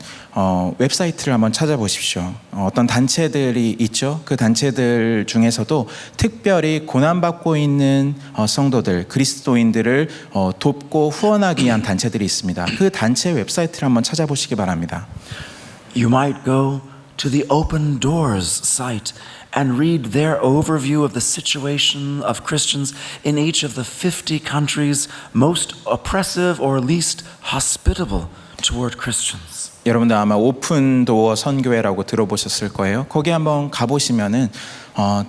웹사이트를 한번 찾아보십시오. 어떤 단체들이 있죠. 그 단체들 중에서도 특별히 고난받고 있는 성도들, 그리스도인들을 돕고 후원하기 위한 단체들이 있습니다. 그 단체 웹사이트를 한번 찾아보시기 바랍니다. You might go to the Open Doors site and read their overview of the situation of Christians in each of the 50 countries most oppressive or least hospitable toward Christians. 여러분들 아마 오픈 도어 선교회라고 들어보셨을 거예요. 거기 한번 가보시면은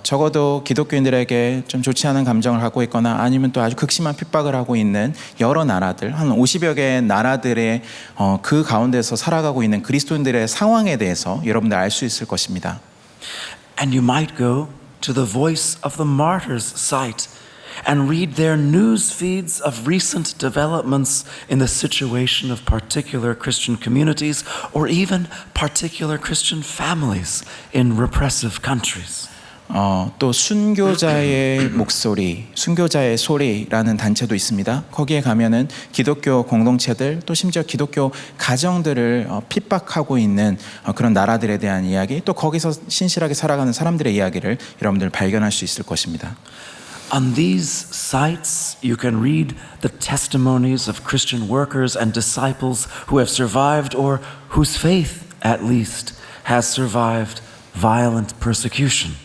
적어도 기독교인들에게 좀 좋지 않은 감정을 갖고 있거나 아니면 또 아주 극심한 핍박을 하고 있는 여러 나라들, 한 50여 개의 나라들의 그 가운데서 살아가고 있는 그리스도인들의 상황에 대해서 여러분들 알 수 있을 것입니다. And you might go to the Voice of the Martyrs site and read their news feeds of recent developments in the situation of particular Christian communities or even particular Christian families in repressive countries. 또 순교자의 목소리, 순교자의 소리라는 단체도 있습니다. 거기에 가면은 기독교 공동체들 또 심지어 기독교 가정들을 핍박하고 있는 그런 나라들에 대한 이야기, 또 거기서 신실하게 살아가는 사람들의 이야기를 여러분들 발견할 수 있을 것입니다. On these sites, you can read the testimonies of Christian workers and disciples who have survived or whose faith, at least, has survived violent persecution.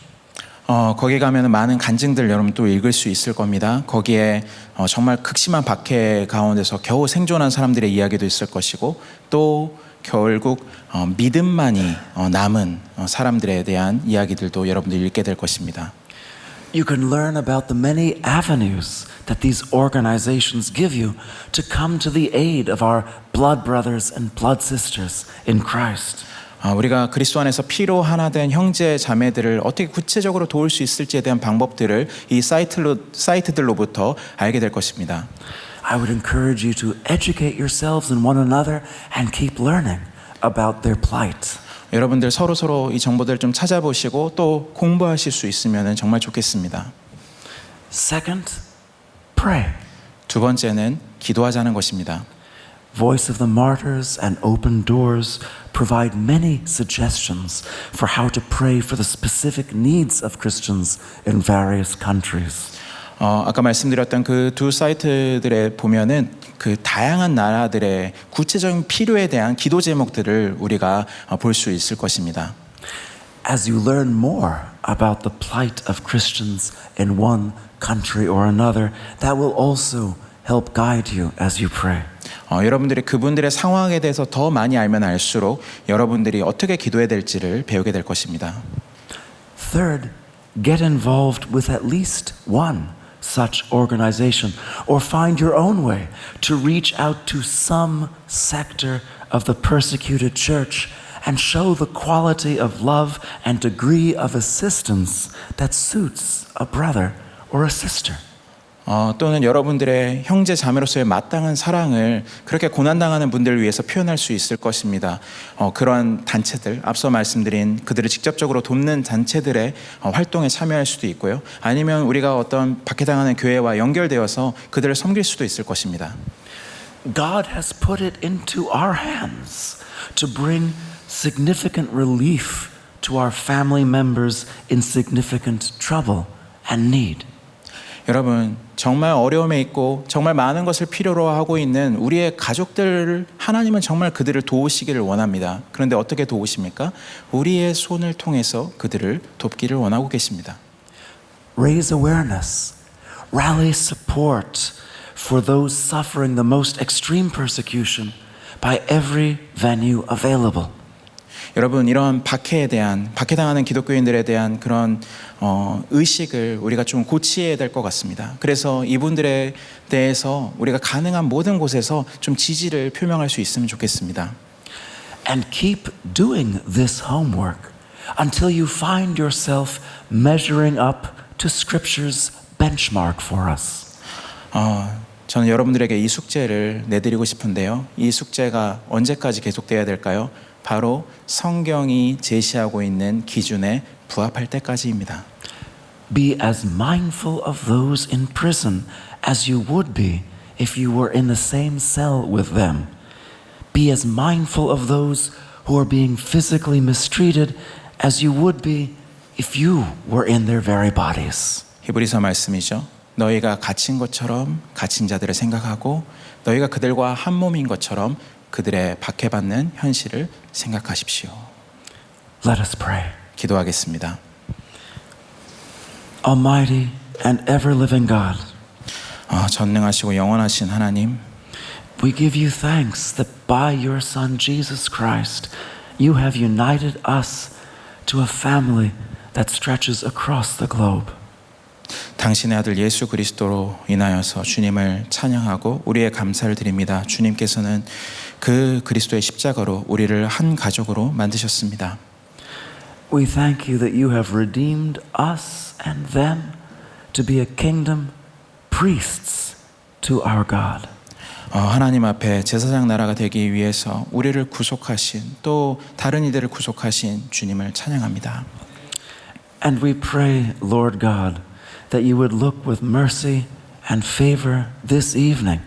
거기 가면은 많은 간증들 여러분 또 읽을 수 있을 겁니다. 거기에 정말 극심한 박해 가운데서 겨우 생존한 사람들의 이야기도 있을 것이고 또 결국 믿음만이 남은 사람들에 대한 이야기들도 여러분들 읽게 될 것입니다. You can learn about the many avenues that these organizations give you to come to the aid of our blood brothers and blood sisters in Christ. 우리가 그리스도 안에서 피로 하나 된 형제 자매들을 어떻게 구체적으로 도울 수 있을지에 대한 방법들을 이 사이트들로부터 알게 될 것입니다. I would encourage you to educate yourselves and one another and keep learning about their plight. 여러분들 서로 이 정보들을 좀 찾아보시고 또 공부하실 수 있으면 정말 좋겠습니다. Second, pray. 두 번째는 기도하자는 것입니다. Voice of the Martyrs and Open Doors provide many suggestions for how to pray for the specific needs of Christians in various countries. 아까 말씀드렸던 그 두 사이트들에 보면은 그 다양한 나라들의 구체적인 필요에 대한 기도 제목들을 우리가 볼 수 있을 것입니다. As you learn more about the plight of Christians in one country or another, that will also help guide you as you pray. 여러분들이 그분들의 상황에 대해서 더 많이 알면 알수록 여러분들이 어떻게 기도해야 될지를 배우게 될 것입니다. Third, get involved with at least one such organization or find your own way to reach out to some sector of the persecuted church and show the quality of love and degree of assistance that suits a brother or a sister. 또는 여러분들의 형제 자매로서의 마땅한 사랑을 그렇게 고난당하는 분들을 위해서 표현할 수 있을 것입니다. 그러한 단체들, 앞서 말씀드린 그들을 직접적으로 돕는 단체들의 활동에 참여할 수도 있고요. 아니면 우리가 어떤 박해당하는 교회와 연결되어서 그들을 섬길 수도 있을 것입니다. God has put it into our hands to bring significant relief to our family members in significant trouble and need. 여러분 정말 어려움에 있고 정말 많은 것을 필요로 하고 있는 우리의 가족들을 하나님은 정말 그들을 도우시기를 원합니다. 그런데 어떻게 도우십니까? 우리의 손을 통해서 그들을 돕기를 원하고 계십니다. Raise awareness, rally support for those suffering the most extreme persecution by every venue available. 여러분 이러한 박해당하는 기독교인들에 대한 그런 의식을 우리가 좀 고치해야 될 것 같습니다. 그래서 이분들에 대해서 우리가 가능한 모든 곳에서 좀 지지를 표명할 수 있으면 좋겠습니다. And keep doing this homework until you find yourself measuring up to Scripture's benchmark for us. 저는 여러분들에게 이 숙제를 내드리고 싶은데요. 이 숙제가 언제까지 계속돼야 될까요? 바로 성경이 제시하고 있는 기준에 부합할 때까지입니다. Be as mindful of those in prison as you would be if you were in the same cell with them. Be as mindful of those who are being physically mistreated as you would be if you were in their very bodies. 히브리서 말씀이죠. 너희가 갇힌 것처럼 갇힌 자들을 생각하고 너희가 그들과 한 몸인 것처럼 그들의 박해받는 현실을 생각하십시오. Let us pray. 기도하겠습니다. Almighty and ever-living God, 전능하시고 영원하신 하나님, We give you thanks that by your Son Jesus Christ, you have united us to a family that stretches across the globe. 당신의 아들 예수 그리스도로 인하여서 주님을 찬양하고 우리의 감사를 드립니다. 주님께서는 그 그리스도의 십자가로 우리를 한 가족으로 만드셨습니다. We thank you that you have redeemed us and them to be a kingdom priests to our God. 하나님 앞에 제사장 나라가 되기 위해서 우리를 구속하신 또 다른 이들을 구속하신 주님을 찬양합니다. And we pray, Lord God, that you would look with mercy and favor this evening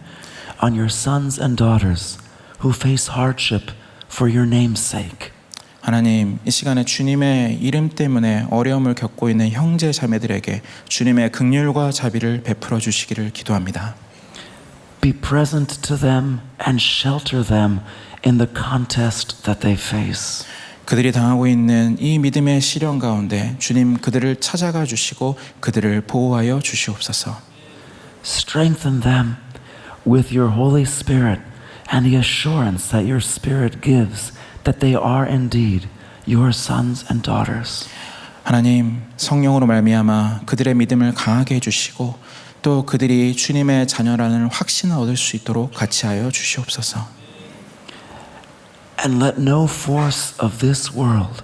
on your sons and daughters who face hardship for your name's sake. 하나님, 이 시간에 주님의 이름 때문에 어려움을 겪고 있는 형제 자매들에게 주님의 긍휼과 자비를 베풀어 주시기를 기도합니다. Be present to them and shelter them in the contest that they face. 그들이 당하고 있는 이 믿음의 시련 가운데 주님 그들을 찾아가 주시고 그들을 보호하여 주시옵소서. Strengthen them with your Holy Spirit and the assurance that your Spirit gives that they are indeed your sons and daughters. 하나님, 성령으로 말미암아 그들의 믿음을 강하게 해주시고 또 그들이 주님의 자녀라는 확신을 얻을 수 있도록 같이 하여 주시옵소서. And let no force of this world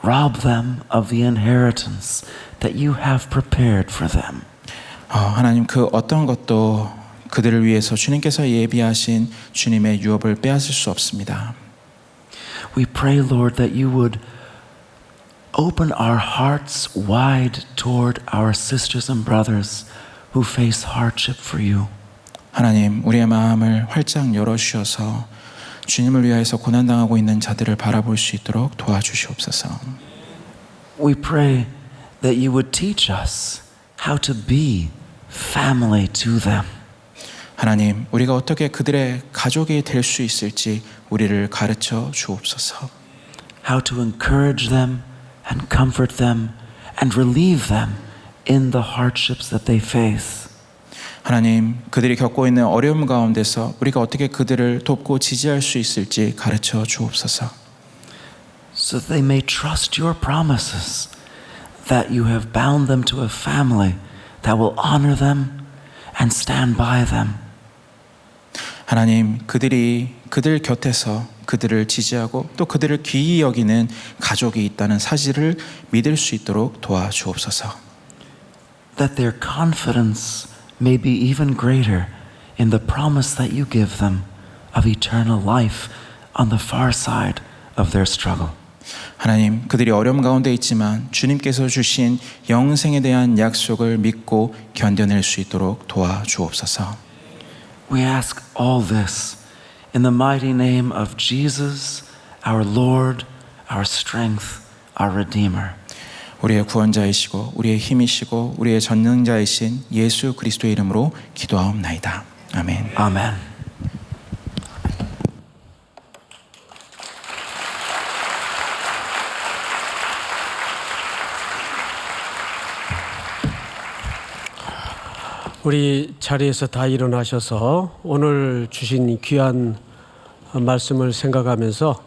rob them of the inheritance that you have prepared for them. 하나님, 그 어떤 것도 그들을 위해서 주님께서 예비하신 주님의 유업을 빼앗을 수 없습니다. We pray, Lord, that you would open our hearts wide toward our sisters and brothers who face hardship for you. 하나님, 우리의 마음을 활짝 열어주셔서 주님을 위하여서 고난당하고 있는 자들을 바라볼 수 있도록 도와주시옵소서. We pray that you would teach us how to be family to them. 하나님, 우리가 어떻게 그들의 가족이 될 수 있을지 우리를 가르쳐 주옵소서. How to encourage them and comfort them and relieve them in the hardships that they face. 하나님, 그들이 겪고 있는 어려움 가운데서 우리가 어떻게 그들을 돕고 지지할 수 있을지 가르쳐 주옵소서. So that they may trust your promises that you have bound them to a family that will honor them and stand by them. 하나님, 그들이 그들 곁에서 그들을 지지하고 또 그들을 귀히 여기는 가족이 있다는 사실을 믿을 수 있도록 도와주옵소서. That their confidence may be even greater in the promise that you give them of eternal life on the far side of their struggle. 하나님, 그들이 어려움 가운데 있지만 주님께서 주신 영생에 대한 약속을 믿고 견뎌낼 수 있도록 도와주옵소서. We ask all this in the mighty name of Jesus, our Lord, our strength, our Redeemer. 우리의 구원자이시고 우리의 힘이시고 우리의 전능자이신 예수 그리스도의 이름으로 기도하옵나이다. 아멘. Amen. 우리 자리에서 다 일어나셔서 오늘 주신 귀한 말씀을 생각하면서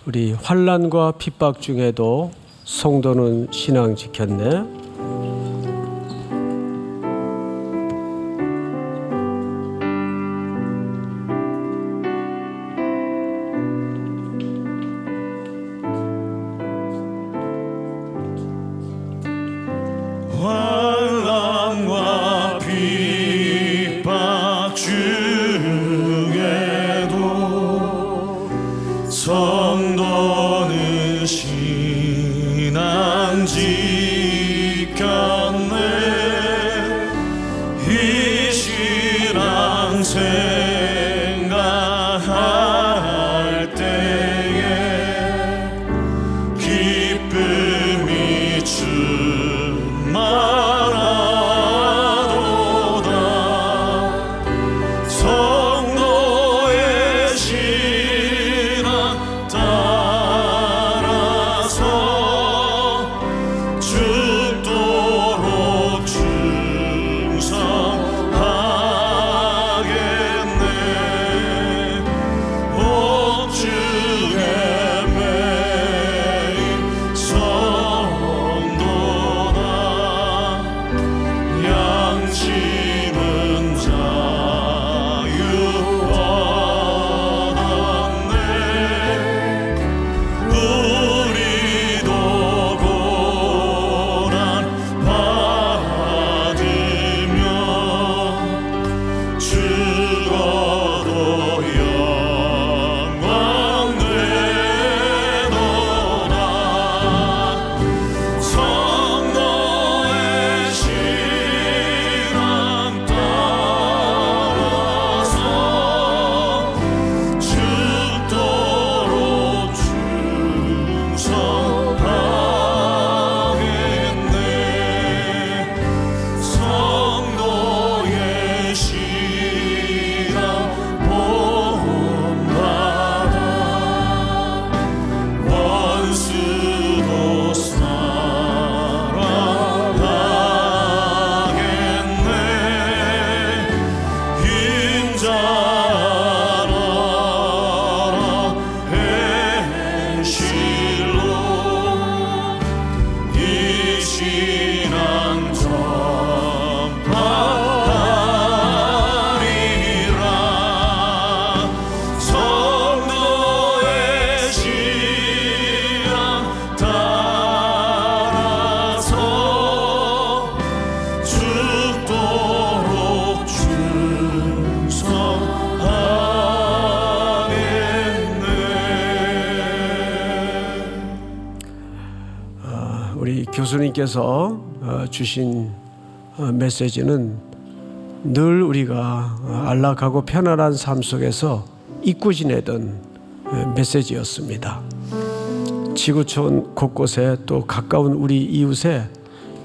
우리 환난과 핍박 중에도 성도는 신앙 지켰네. 환난과 핍박 중에도 성도는 신앙 지켰네. 교수님께서 주신 메시지는 늘 우리가 안락하고 편안한 삶 속에서 잊고 지내던 메시지였습니다. 지구촌 곳곳에 또 가까운 우리 이웃에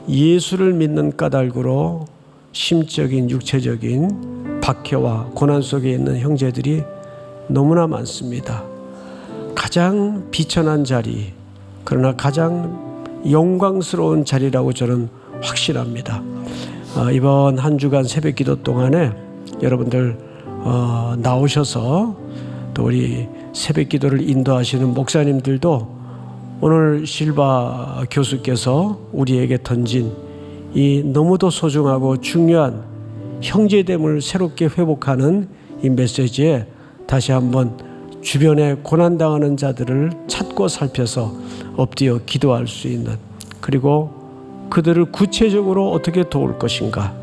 예수를 믿는 까닭으로 심적인 육체적인 박해와 고난 속에 있는 형제들이 너무나 많습니다. 가장 비천한 자리, 그러나 가장 영광스러운 자리라고 저는 확신합니다. 이번 한 주간 새벽 기도 동안에 여러분들 나오셔서 또 우리 새벽 기도를 인도하시는 목사님들도 오늘 실바 교수께서 우리에게 던진 이 너무도 소중하고 중요한 형제됨을 새롭게 회복하는 이 메시지에 다시 한번 주변에 고난당하는 자들을 찾고 살펴서 엎드려 기도할 수 있는, 그리고 그들을 구체적으로 어떻게 도울 것인가,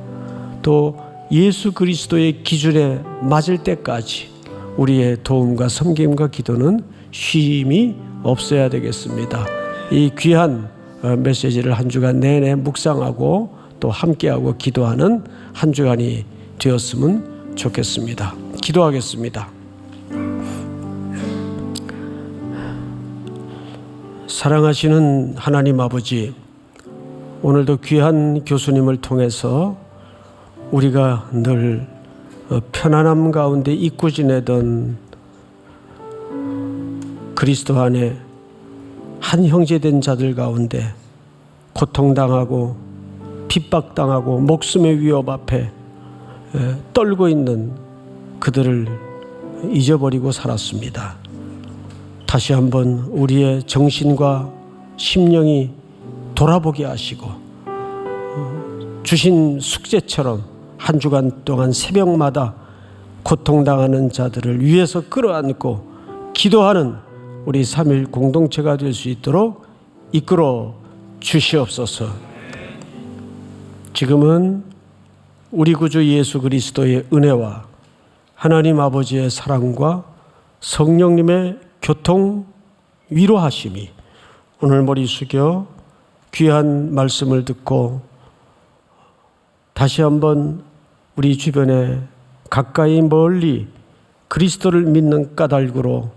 또 예수 그리스도의 기준에 맞을 때까지 우리의 도움과 섬김과 기도는 쉼이 없어야 되겠습니다. 이 귀한 메시지를 한 주간 내내 묵상하고 또 함께하고 기도하는 한 주간이 되었으면 좋겠습니다. 기도하겠습니다. 사랑하시는 하나님 아버지, 오늘도 귀한 교수님을 통해서 우리가 늘 편안함 가운데 잊고 지내던 그리스도 안에 한 형제된 자들 가운데 고통당하고 핍박당하고 목숨의 위협 앞에 떨고 있는 그들을 잊어버리고 살았습니다. 다시 한번 우리의 정신과 심령이 돌아보게 하시고 주신 숙제처럼 한 주간 동안 새벽마다 고통당하는 자들을 위에서 끌어안고 기도하는 우리 3일 공동체가 될 수 있도록 이끌어 주시옵소서. 지금은 우리 구주 예수 그리스도의 은혜와 하나님 아버지의 사랑과 성령님의 교통 위로하심이 오늘 머리 숙여 귀한 말씀을 듣고 다시 한번 우리 주변에 가까이 멀리 그리스도를 믿는 까닭으로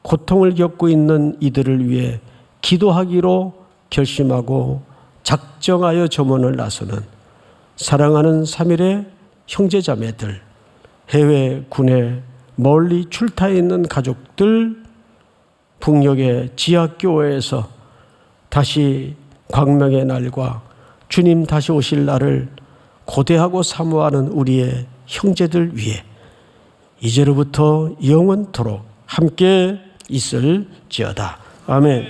고통을 겪고 있는 이들을 위해 기도하기로 결심하고 작정하여 점원을 나서는 사랑하는 3일의 형제자매들, 해외 군에 멀리 출타해 있는 가족들, 북녘의 지하교회에서 다시 광명의 날과 주님 다시 오실 날을 고대하고 사모하는 우리의 형제들 위해 이제로부터 영원토록 함께 있을지어다. 아멘.